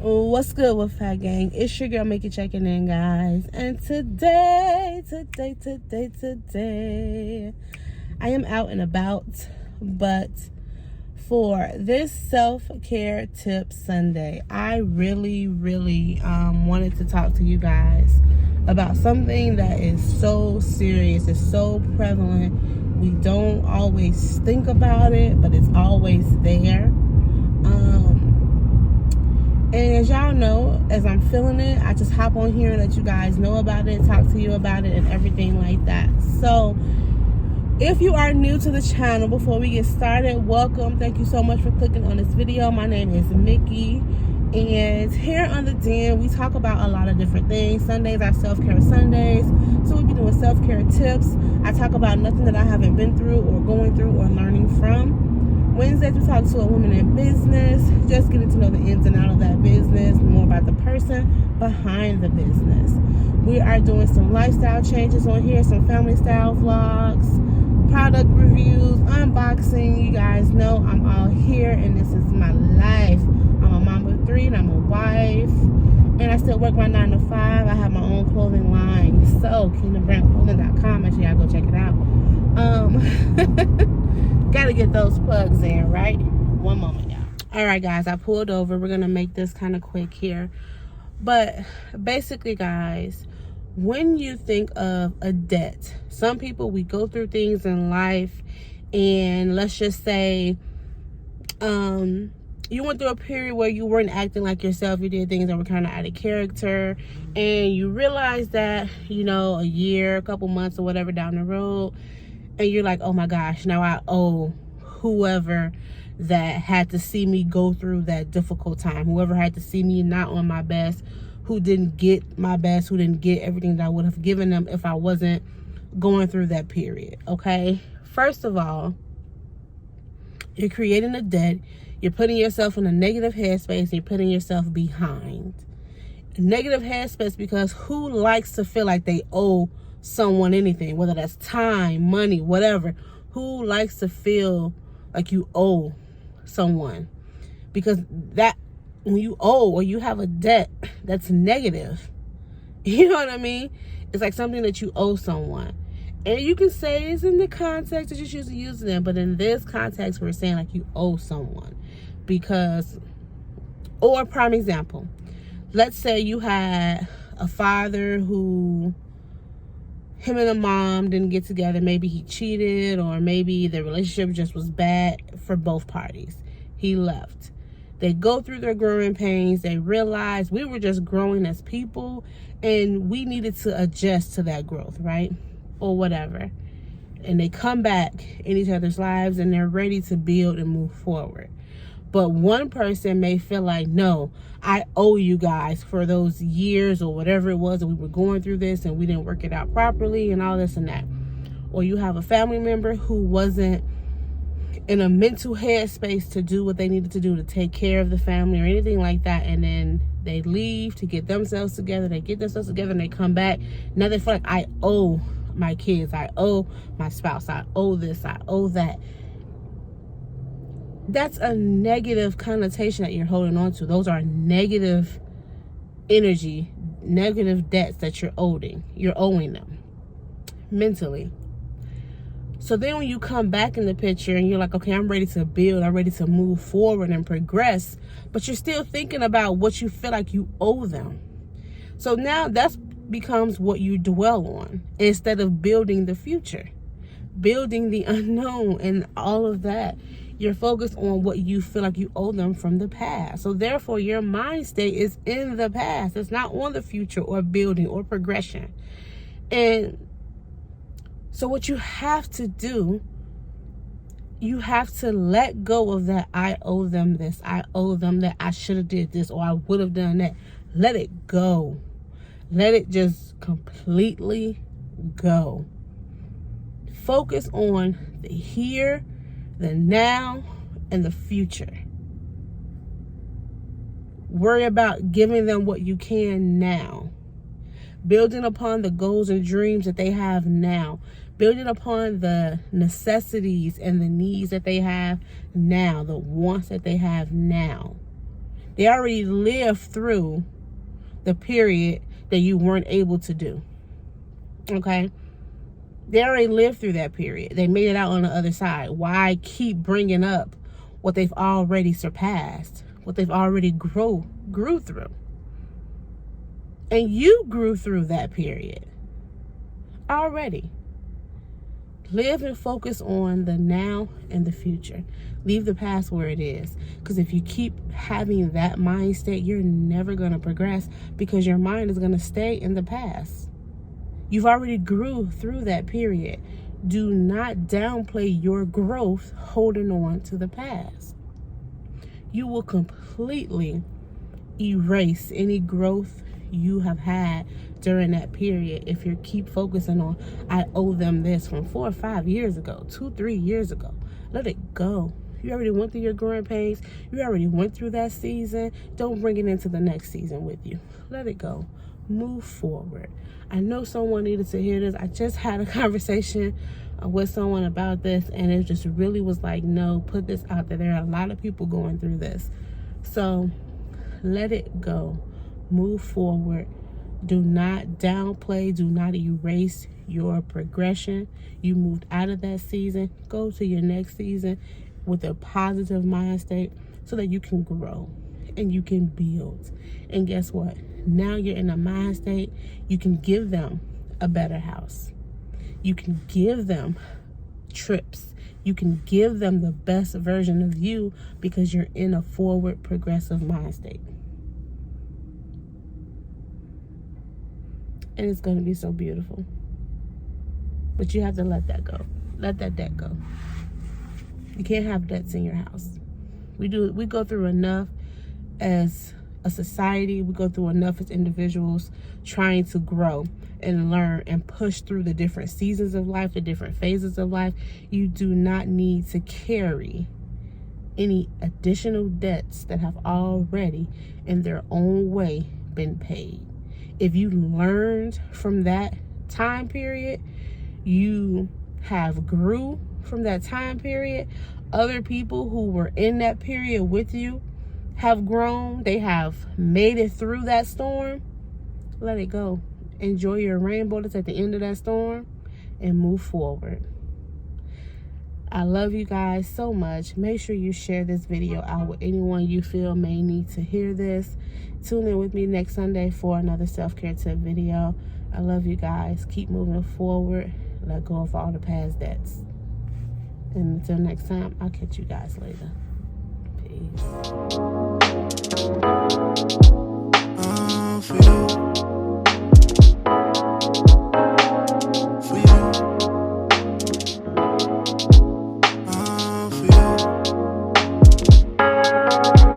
What's good with Fat Gang? It's your girl Mickey checking in, guys. And today, I am out and about, but for this self-care tip Sunday, I really wanted to talk to you guys about something that is so serious, it's so prevalent. We don't always think about it, but it's always there. And as y'all know, as I'm feeling it, I just hop on here and let you guys know about it, talk to you about it, and everything like that. So, if you are new to the channel, before we get started, welcome. Thank you so much for clicking on this video. My name is Mickey, and here on The Den, we talk about a lot of different things. Sundays are self-care Sundays, so we'll be doing self-care tips. I talk about nothing that I haven't been through or going through or learning from. Wednesdays, we talk to a woman in business, just getting to know the ins and outs of that business, more about the person behind the business. We are doing some lifestyle changes on here, some family style vlogs, product reviews, unboxing. You guys know I'm all here, and this is my life. I'm a mom of 3, and I'm a wife, and I still work my 9 to 5. I have my own clothing line, so kingdombrandclothing.com. Make sure y'all go check it out. Gotta get those plugs in, right? One moment, y'all. All right, guys, I pulled over. We're gonna make this kind of quick here, but basically, guys, when you think of a debt, some people, we go through things in life, and let's just say you went through a period where you weren't acting like yourself. You did things that were kind of out of character, and you realize that, you know, a year, a couple months or whatever down the road, and you're like, oh my gosh, now I owe whoever that had to see me go through that difficult time, whoever had to see me not on my best, who didn't get my best, who didn't get everything that I would have given them if I wasn't going through that period. Okay, first of all, you're creating a debt. You're putting yourself in a negative headspace, and you're putting yourself behind. Negative headspace, because who likes to feel like they owe someone anything, whether that's time, money, whatever? Who likes to feel like you owe someone? Because that, when you owe or you have a debt, that's negative. You know what I mean? It's like something that you owe someone. And you can say it's in the context that you're usually using it, but in this context, we're saying like you owe someone. Because, or prime example, let's say you had a father who, him and a mom didn't get together. Maybe he cheated, or maybe the relationship just was bad for both parties. He left. They go through their growing pains. They realize we were just growing as people, and we needed to adjust to that growth, right? Or whatever. And they come back in each other's lives, and they're ready to build and move forward. But one person may feel like, no, I owe you guys for those years or whatever it was that we were going through this and we didn't work it out properly and all this and that. Or you have a family member who wasn't in a mental headspace to do what they needed to do to take care of the family or anything like that. And then they leave to get themselves together. They get themselves together and they come back. Now they feel like, I owe my kids. I owe my spouse. I owe this. I owe that. That's a negative connotation that you're holding on to. Those are negative energy, negative debts that you're owing. You're owing them mentally. So then when you come back in the picture and you're like, okay, I'm ready to build, I'm ready to move forward and progress, but you're still thinking about what you feel like you owe them. So now that becomes what you dwell on instead of building the future, building the unknown and all of that. You're focused on what you feel like you owe them from the past. So therefore, your mind state is in the past. It's not on the future or building or progression. And so what you have to do, you have to let go of that. I owe them this. I owe them that. I should have did this, or I would have done that. Let it go. Let it just completely go. Focus on the here, the now, and the future. Worry about giving them what you can now. Building upon the goals and dreams that they have now. Building upon the necessities and the needs that they have now. The wants that they have now. They already lived through the period that you weren't able to do. Okay? They already lived through that period. They made it out on the other side. Why keep bringing up what they've already surpassed, what they've already grew through? And you grew through that period already. Live and focus on the now and the future. Leave the past where it is. Because if you keep having that mind state, you're never going to progress, because your mind is going to stay in the past. You've already grew through that period. Do not downplay your growth holding on to the past. You will completely erase any growth you have had during that period if you keep focusing on, I owe them this from 4 or 5 years ago, 2-3 years ago. Let it go. You already went through your growing pains. You already went through that season. Don't bring it into the next season with you. Let it go. Move forward. I know someone needed to hear this. I just had a conversation with someone about this, and it just really was like, no, put this out there. There are a lot of people going through this. So let it go. Move forward. Do not downplay. Do not erase your progression. You moved out of that season. Go to your next season with a positive mind state so that you can grow and you can build. And guess what? Now you're in a mind state. You can give them a better house. You can give them trips. You can give them the best version of you because you're in a forward, progressive mind state. And it's going to be so beautiful. But you have to let that go. Let that debt go. You can't have debts in your house. We go through enough as a society. We go through enough as individuals trying to grow and learn and push through the different seasons of life, the different phases of life. You do not need to carry any additional debts that have already, in their own way, been paid. If you learned from that time period, you have grew from that time period. Other people who were in that period with you have grown. They have made it through that storm. Let it go. Enjoy your rainbow that's at the end of that storm and move forward. I love you guys so much. Make sure you share this video out with anyone you feel may need to hear this. Tune in with me next Sunday for another self-care tip video. I love you guys. Keep moving forward. Let go of all the past debts. And until next time, I'll catch you guys later. Peace.